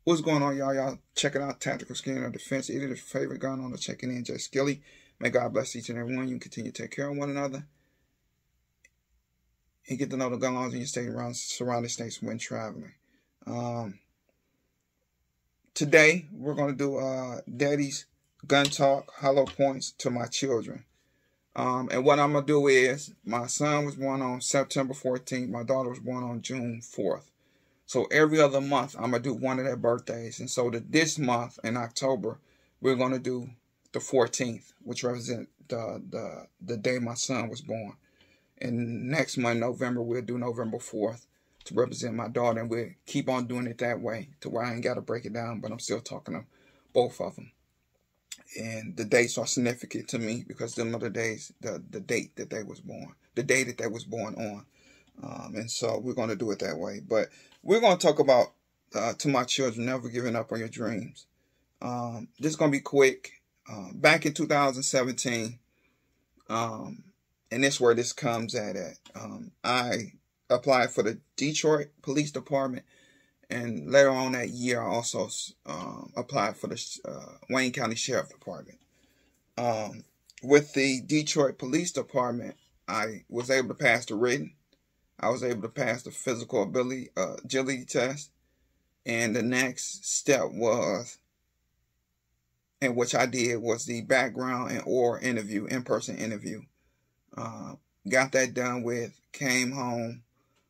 What's going on, y'all? Y'all checking out Tactical Scanner Defense. It is your favorite gun on the checking in, Jay Skilly. May God bless each and every one. You can continue to take care of one another and get to know the gun laws in your state and around surrounding states when traveling. Today, we're going to do Daddy's Gun Talk, Hollow Points to my children. And what I'm going to do is, my son was born on September 14th. My daughter was born on June 4th. So every other month, I'm going to do one of their birthdays. And so this month, in October, we're going to do the 14th, which represents the day my son was born. And next month, November, we'll do November 4th to represent my daughter. And we'll keep on doing it that way to where I ain't got to break it down, but I'm still talking to both of them. And the dates are significant to me because them are the days, the date that they was born, the day that they was born on. And so we're going to do it that way. But we're going to talk about, to my children, never giving up on your dreams. This is going to be quick. Back in 2017, and this is where this comes at. I applied for the Detroit Police Department. And later on that year, I also applied for the Wayne County Sheriff Department. With the Detroit Police Department, I was able to pass the written. I was able to pass the physical agility test. And the next step was, and which I did, was the background and or interview, in-person interview. Got that done with, came home.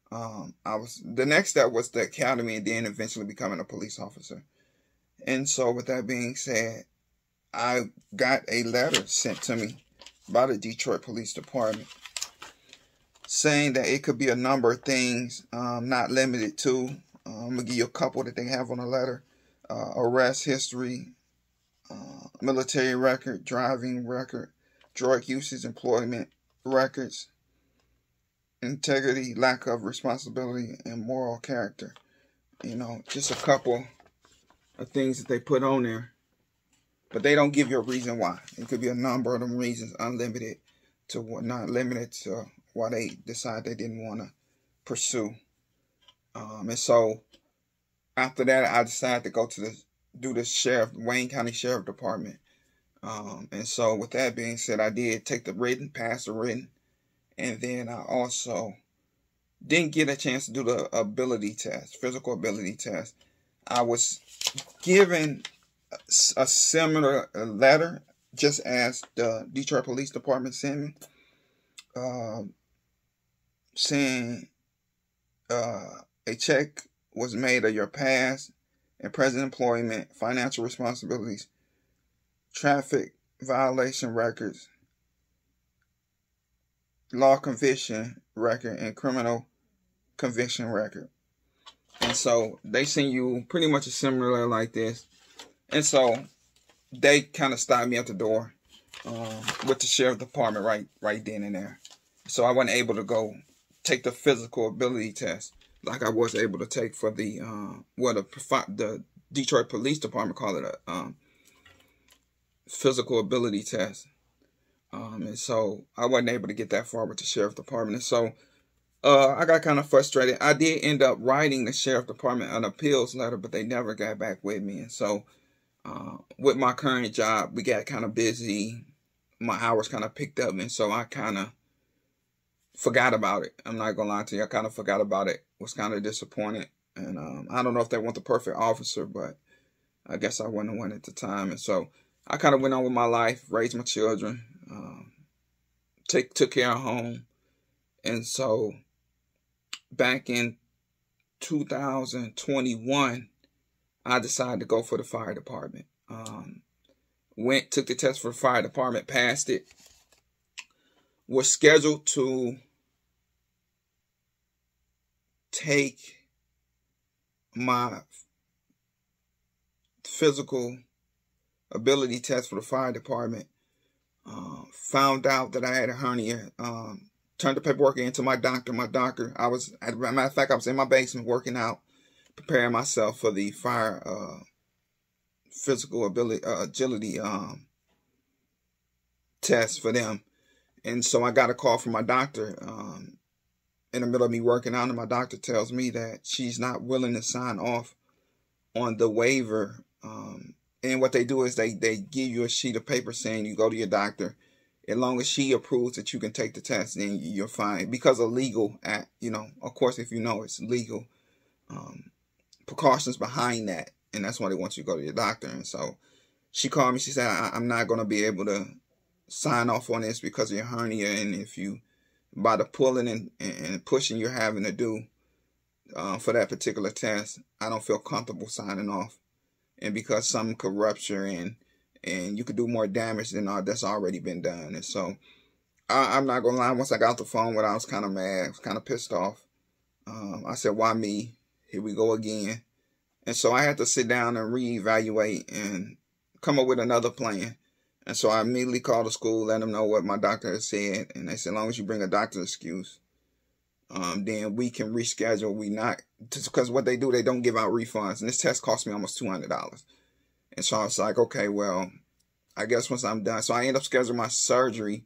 The next step was the academy and then eventually becoming a police officer. And so with that being said, I got a letter sent to me by the Detroit Police Department saying that it could be a number of things, not limited to. I'm going to give you a couple that they have on the letter. Arrest history, military record, driving record, drug usage, employment records, integrity, lack of responsibility, and moral character. You know, just a couple of things that they put on there. But they don't give you a reason why. It could be a number of them reasons, unlimited to what, not limited to why they decide they didn't want to pursue. And so after that, I decided to go to do the Wayne County Sheriff Department. And so with that being said, I did take the written, pass the written. And then I also didn't get a chance to do the ability test, physical ability test. I was given a similar letter, just as the Detroit Police Department sent me, saying a check was made of your past and present employment, financial responsibilities, traffic violation records, law conviction record, and criminal conviction record. And so they send you pretty much a similar like this. And so they kind of stopped me at the door with the sheriff department right then and there. So I wasn't able to go take the physical ability test like I was able to take for the the Detroit Police Department call it a physical ability test. And so I wasn't able to get that far with the sheriff department. And so I got kind of frustrated. I did end up writing the sheriff department an appeals letter, but they never got back with me. And so with my current job, we got kind of busy. My hours kind of picked up. And so I kind of forgot about it. I'm not going to lie to you. I kind of forgot about it. Was kind of disappointed. And I don't know if they want the perfect officer, but I guess I wasn't one at the time. And so I kind of went on with my life, raised my children, took care of home. And so back in 2021, I decided to go for the fire department. Took the test for the fire department, passed it. Was scheduled to take my physical ability test for the fire department. Found out that I had a hernia. Turned the paperwork in to my doctor. As a matter of fact, I was in my basement working out, preparing myself for the fire physical agility test for them. And so I got a call from my doctor in the middle of me working out, and my doctor tells me that she's not willing to sign off on the waiver. And what they do is they give you a sheet of paper saying you go to your doctor. As long as she approves that you can take the test, then you're fine. Because of legal, of course, if you know it's legal, precautions behind that. And that's why they want you to go to your doctor. And so she called me. She said, I'm not going to be able to sign off on this because of your hernia. And if you, by the pulling and pushing you're having to do for that particular test, I don't feel comfortable signing off. And because some could rupture and you could do more damage than all that's already been done. And so I'm not going to lie. Once I got off the phone with her, I was kind of mad. I was kind of pissed off. I said, why me? Here we go again. And so I had to sit down and reevaluate and come up with another plan. And so I immediately called the school, let them know what my doctor had said. And they said, as long as you bring a doctor's excuse, then we can reschedule. We not, because what they do, they don't give out refunds. And this test cost me almost $200. And so I was like, okay, well, I guess once I'm done. So I ended up scheduling my surgery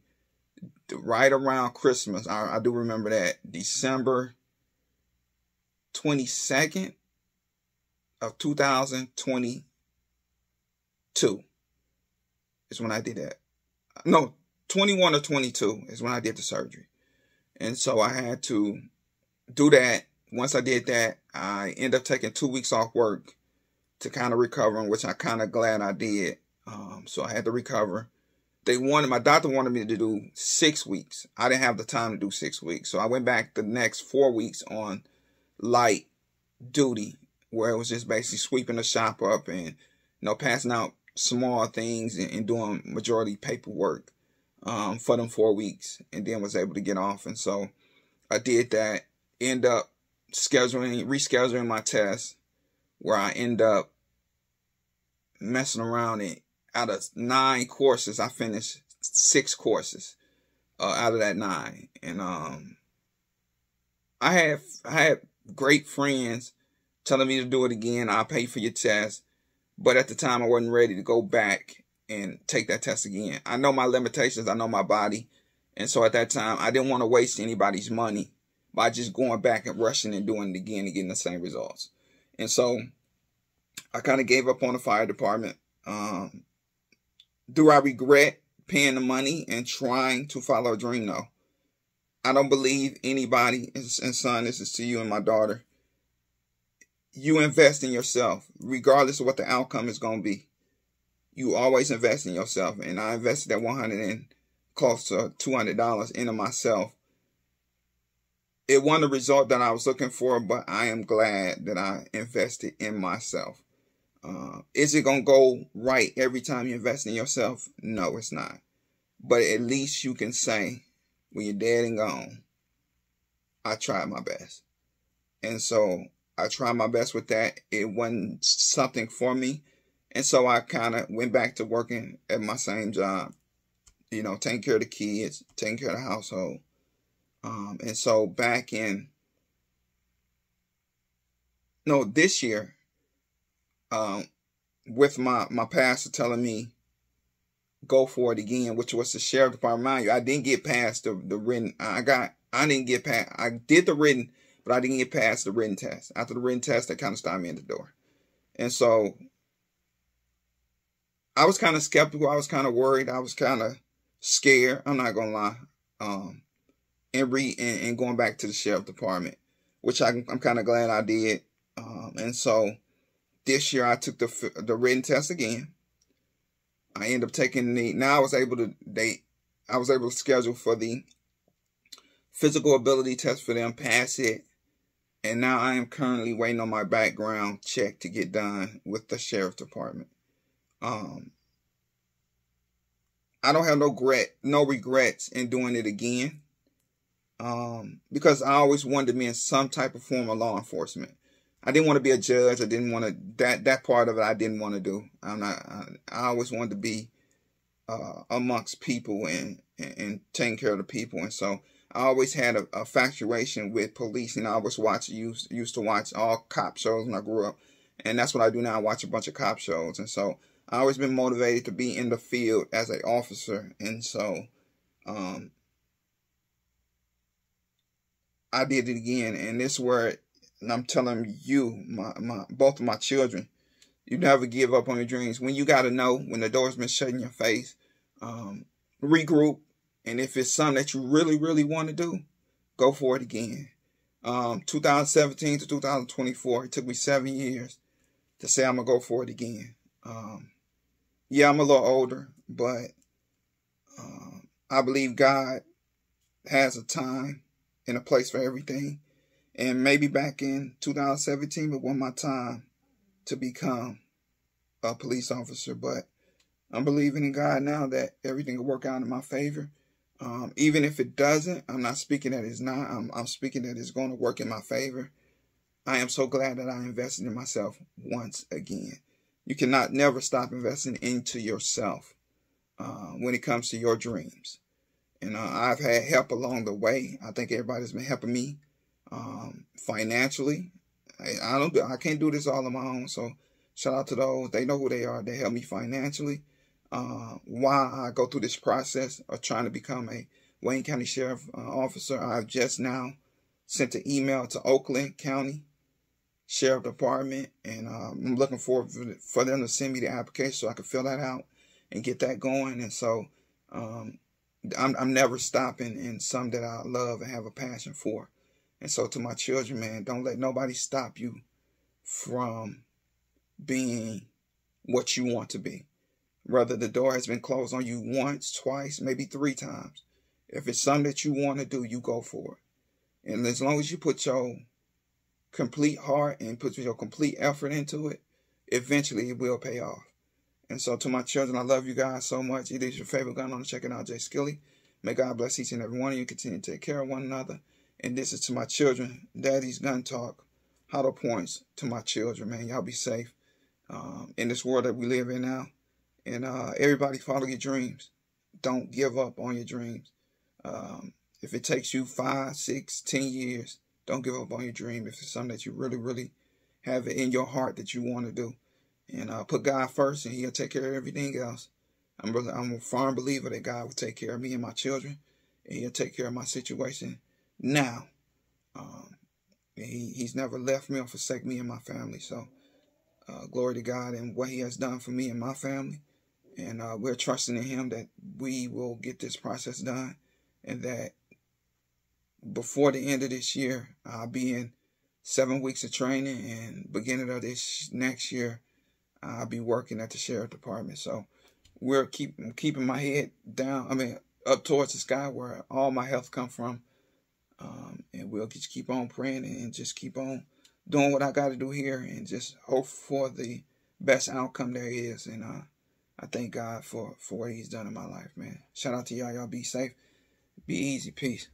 right around Christmas. I do remember that. December 22nd of 2022 is when I did that. No, 21 or 22 is when I did the surgery. And so I had to do that. Once I did that, I ended up taking 2 weeks off work to kind of recover, which I'm kind of glad I did. So I had to recover. My doctor wanted me to do 6 weeks. I didn't have the time to do 6 weeks. So I went back the next 4 weeks on light duty, where it was just basically sweeping the shop up and, passing out small things and doing majority paperwork for them 4 weeks, and then was able to get off. And so I did that, end up rescheduling my test, where I end up messing around and out of 9 courses, I finished 6 courses out of that 9. And I had great friends telling me to do it again. I'll pay for your test. But at the time, I wasn't ready to go back and take that test again. I know my limitations. I know my body. And so at that time, I didn't want to waste anybody's money by just going back and rushing and doing it again and getting the same results. And so I kind of gave up on the fire department. Do I regret paying the money and trying to follow a dream? No. I don't believe anybody, and son, this is to you and my daughter. You invest in yourself, regardless of what the outcome is going to be. You always invest in yourself. And I invested that $100 and close to $200 into myself. It wasn't the result that I was looking for, but I am glad that I invested in myself. Is it going to go right every time you invest in yourself? No, it's not. But at least you can say, when you're dead and gone, I tried my best. And so I tried my best with that. It wasn't something for me. And so I kind of went back to working at my same job, taking care of the kids, taking care of the household. And so this year, with my pastor telling me, go for it again, which was the sheriff department. Mind you, I didn't get past the written. I did the written, but I didn't get past the written test. After the written test, that kind of stopped me at the door. And so I was kind of skeptical. I was kind of worried. I was kind of scared. I'm not going to lie. And going back to the sheriff department, which I'm kind of glad I did. And so this year I took the written test again. I ended up taking I was able to schedule for the physical ability test for them, pass it. And now I am currently waiting on my background check to get done with the sheriff department. I don't have no regrets in doing it again. Because I always wanted to be in some type of form of law enforcement. I didn't want to be a judge. I didn't want to, that part of it I didn't want to do. I always wanted to be amongst people and taking care of the people. And so I always had a infatuation with police. I always used to watch all cop shows when I grew up. And that's what I do now. I watch a bunch of cop shows. And so I always been motivated to be in the field as an officer. And so I did it again. And this is where I'm telling you, both of my children, You never give up on your dreams. When you got to know, when the door's been shut in your face, regroup. And if it's something that you really, really want to do, go for it again. 2017 to 2024, it took me 7 years to say I'm going to go for it again. Yeah, I'm a little older, but I believe God has a time and a place for everything. And maybe back in 2017, it wasn't my time to become a police officer, but I'm believing in God now that everything will work out in my favor. Even if it doesn't, I'm not speaking that it's not. I'm speaking that it's going to work in my favor. I am so glad that I invested in myself once again. You cannot never stop investing into yourself when it comes to your dreams. And I've had help along the way. I think everybody's been helping me financially. I can't do this all on my own. So shout out to those. They know who they are. They help me financially. While I go through this process of trying to become a Wayne County Sheriff officer, I've just now sent an email to Oakland County Sheriff Department, and I'm looking forward for them to send me the application so I can fill that out and get that going. And so I'm never stopping in something that I love and have a passion for. And so to my children, man, don't let nobody stop you from being what you want to be. Whether the door has been closed on you once, twice, maybe 3 times. If it's something that you want to do, you go for it. And as long as you put your complete heart and put your complete effort into it, eventually it will pay off. And so to my children, I love you guys so much. It is your favorite gun owner checking out Jay Skilly. May God bless each and every one of you. Continue to take care of one another. And this is to my children, Daddy's Gun Talk. Hollow points to my children, man. Y'all be safe in this world that we live in now. And everybody follow your dreams. Don't give up on your dreams. If it takes you 5, 6, 10 years, don't give up on your dream. If it's something that you really, really have it in your heart that you want to do. And put God first, and He'll take care of everything else. I'm a firm believer that God will take care of me and my children. And He'll take care of my situation now. He's never left me or forsake me and my family. So glory to God and what He has done for me and my family. And we're trusting in Him that we will get this process done, and that before the end of this year, I'll be in 7 weeks of training, and beginning of this next year, I'll be working at the Sheriff Department. So we're keeping my head down, up towards the sky where all my health comes from. And we'll just keep on praying and just keep on doing what I got to do here, and just hope for the best outcome there is. And I thank God for what He's done in my life, man. Shout out to y'all. Y'all be safe. Be easy. Peace.